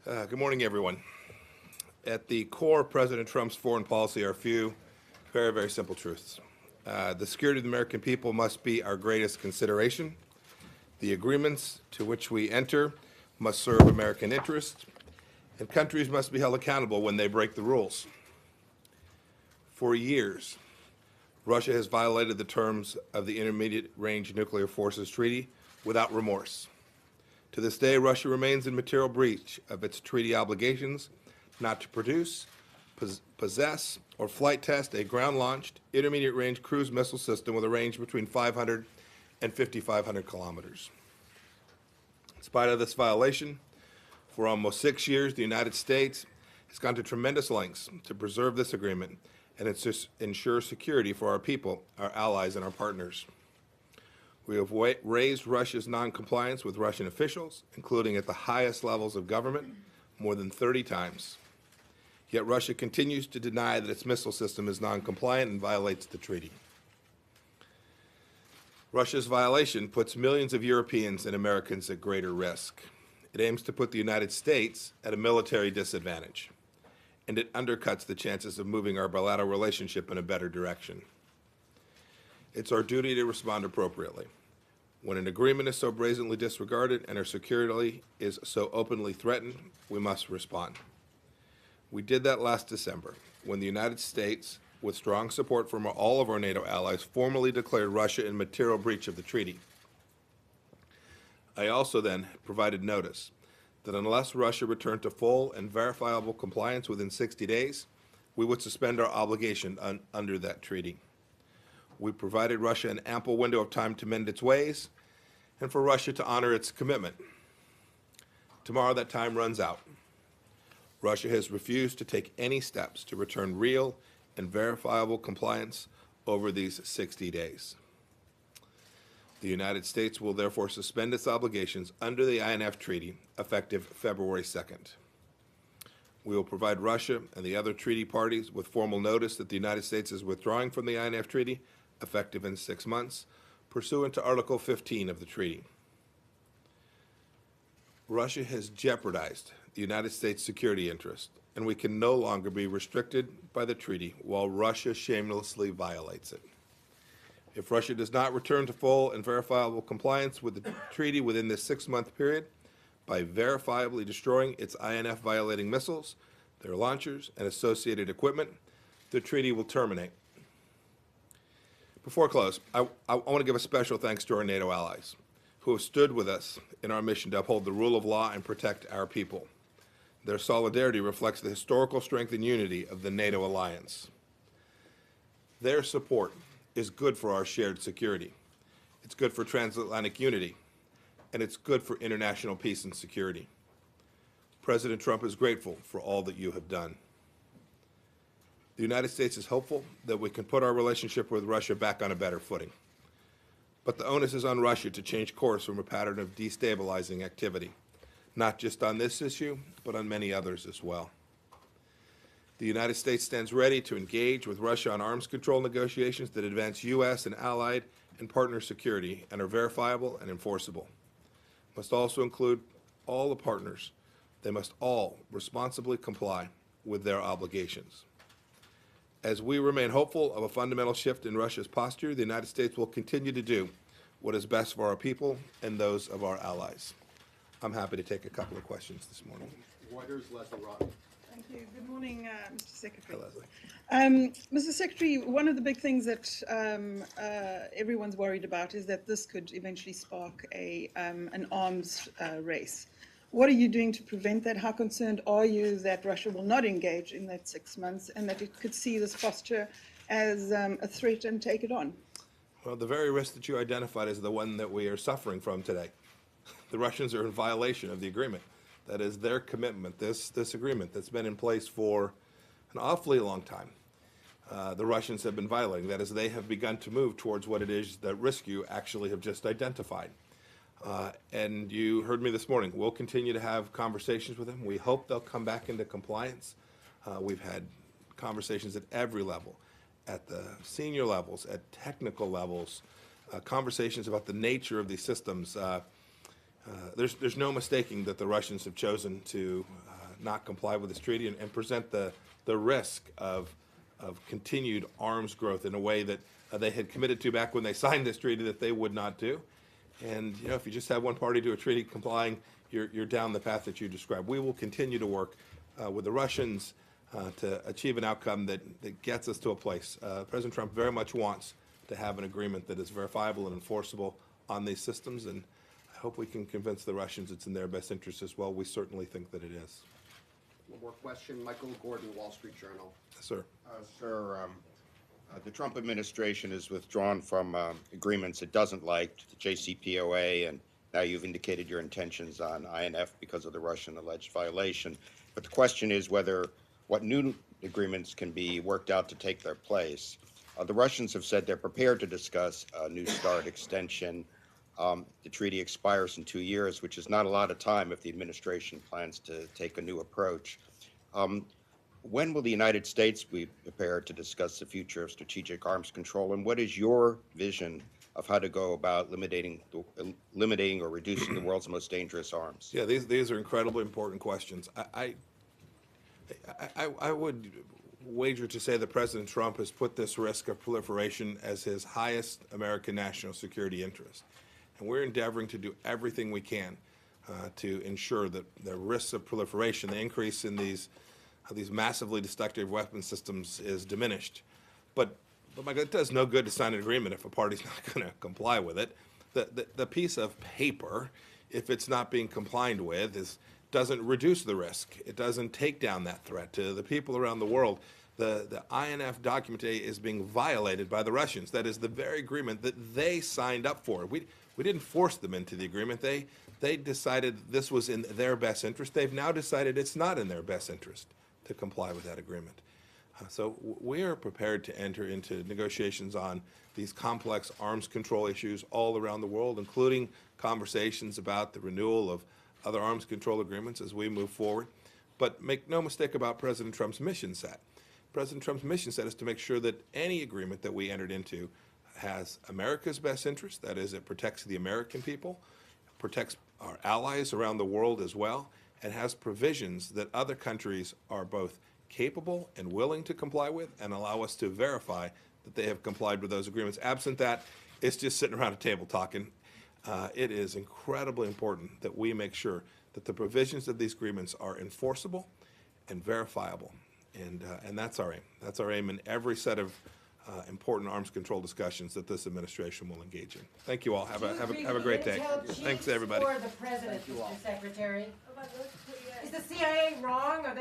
Good morning, everyone. At the core of President Trump's foreign policy are a few very, very simple truths. The security of the American people must be our greatest consideration. The agreements to which we enter must serve American interests, and countries must be held accountable when they break the rules. For years, Russia has violated the terms of the Intermediate Range Nuclear Forces Treaty without remorse. To this day, Russia remains in material breach of its treaty obligations not to produce, possess, or flight test a ground-launched intermediate-range cruise missile system with a range between 500 and 5,500 kilometers. In spite of this violation, for almost 6 years, the United States has gone to tremendous lengths to preserve this agreement and ensure security for our people, our allies, and our partners. We have raised Russia's noncompliance with Russian officials, including at the highest levels of government, more than 30 times. Yet Russia continues to deny that its missile system is noncompliant and violates the treaty. Russia's violation puts millions of Europeans and Americans at greater risk. It aims to put the United States at a military disadvantage, and it undercuts the chances of moving our bilateral relationship in a better direction. It's our duty to respond appropriately. When an agreement is so brazenly disregarded and our security is so openly threatened, we must respond. We did that last December when the United States, with strong support from all of our NATO allies, formally declared Russia in material breach of the treaty. I also then provided notice that unless Russia returned to full and verifiable compliance within 60 days, we would suspend our obligation under that treaty. We provided Russia an ample window of time to mend its ways and for Russia to honor its commitment. Tomorrow that time runs out. Russia has refused to take any steps to return real and verifiable compliance over these 60 days. The United States will therefore suspend its obligations under the INF Treaty effective February 2nd. We will provide Russia and the other treaty parties with formal notice that the United States is withdrawing from the INF Treaty effective in 6 months, pursuant to Article 15 of the treaty. Russia has jeopardized the United States' security interest, and we can no longer be restricted by the treaty while Russia shamelessly violates it. If Russia does not return to full and verifiable compliance with the treaty within this 6-month period, by verifiably destroying its INF-violating missiles, their launchers, and associated equipment, the treaty will terminate. Before I close, I want to give a special thanks to our NATO allies who have stood with us in our mission to uphold the rule of law and protect our people. Their solidarity reflects the historical strength and unity of the NATO alliance. Their support is good for our shared security. It's good for transatlantic unity, and it's good for international peace and security. President Trump is grateful for all that you have done. The United States is hopeful that we can put our relationship with Russia back on a better footing. But the onus is on Russia to change course from a pattern of destabilizing activity, not just on this issue, but on many others as well. The United States stands ready to engage with Russia on arms control negotiations that advance U.S. and allied and partner security and are verifiable and enforceable. Must also include all the partners. They must all responsibly comply with their obligations. As we remain hopeful of a fundamental shift in Russia's posture, the United States will continue to do what is best for our people and those of our allies. I'm happy to take a couple of questions this morning. Reuters, Leslie Rotten. Thank you. Good morning, Mr. Secretary. Hi, Leslie. Mr. Secretary, one of the big things that everyone's worried about is that this could eventually spark an arms race. What are you doing to prevent that? How concerned are you that Russia will not engage in that 6 months and that it could see this posture as a threat and take it on? Well, the very risk that you identified is the one that we are suffering from today. The Russians are in violation of the agreement. That is their commitment, this agreement that's been in place for an awfully long time. The Russians have been violating. That is, they have begun to move towards what it is that risk you actually have just identified. And you heard me this morning. We'll continue to have conversations with them. We hope they'll come back into compliance. We've had conversations at every level, at the senior levels, at technical levels, conversations about the nature of these systems. There's no mistaking that the Russians have chosen to not comply with this treaty and present the risk of continued arms growth in a way that they had committed to back when they signed this treaty that they would not do. And, you know, if you just have one party to a treaty complying, you're down the path that you described. We will continue to work with the Russians to achieve an outcome that gets us to a place. President Trump very much wants to have an agreement that is verifiable and enforceable on these systems, and I hope we can convince the Russians it's in their best interest as well. We certainly think that it is. One more question. Michael Gordon, Wall Street Journal. Yes, sir. Sir, the Trump administration has withdrawn from agreements it doesn't like, the JCPOA, and now you've indicated your intentions on INF because of the Russian alleged violation. But the question is what new agreements can be worked out to take their place. The Russians have said they're prepared to discuss a New START extension. The treaty expires in 2 years, which is not a lot of time if the administration plans to take a new approach. When will the United States be prepared to discuss the future of strategic arms control, and what is your vision of how to go about limiting or reducing the world's most dangerous arms? Yeah, these are incredibly important questions. I would wager to say that President Trump has put this risk of proliferation as his highest American national security interest. And we're endeavoring to do everything we can to ensure that the risks of proliferation, the increase in these massively destructive weapon systems is diminished. But my God, it does no good to sign an agreement if a party's not going to comply with it. The piece of paper, if it's not being complied with, doesn't reduce the risk. It doesn't take down that threat to the people around the world. The INF document today is being violated by the Russians. That is the very agreement that they signed up for. We didn't force them into the agreement. They decided this was in their best interest. They've now decided it's not in their best interest to comply with that agreement. So we are prepared to enter into negotiations on these complex arms control issues all around the world, including conversations about the renewal of other arms control agreements as we move forward. But make no mistake about President Trump's mission set. President Trump's mission set is to make sure that any agreement that we entered into has America's best interest, that is, it protects the American people, protects our allies around the world as well, and has provisions that other countries are both capable and willing to comply with and allow us to verify that they have complied with those agreements. Absent that, it's just sitting around a table talking. It is incredibly important that we make sure that the provisions of these agreements are enforceable and verifiable. And that's our aim. That's our aim in every set of important arms control discussions that this administration will engage in. Thank you all. Have a great day. Thanks, everybody. For the president, Mr. Secretary. Is the CIA wrong? Are they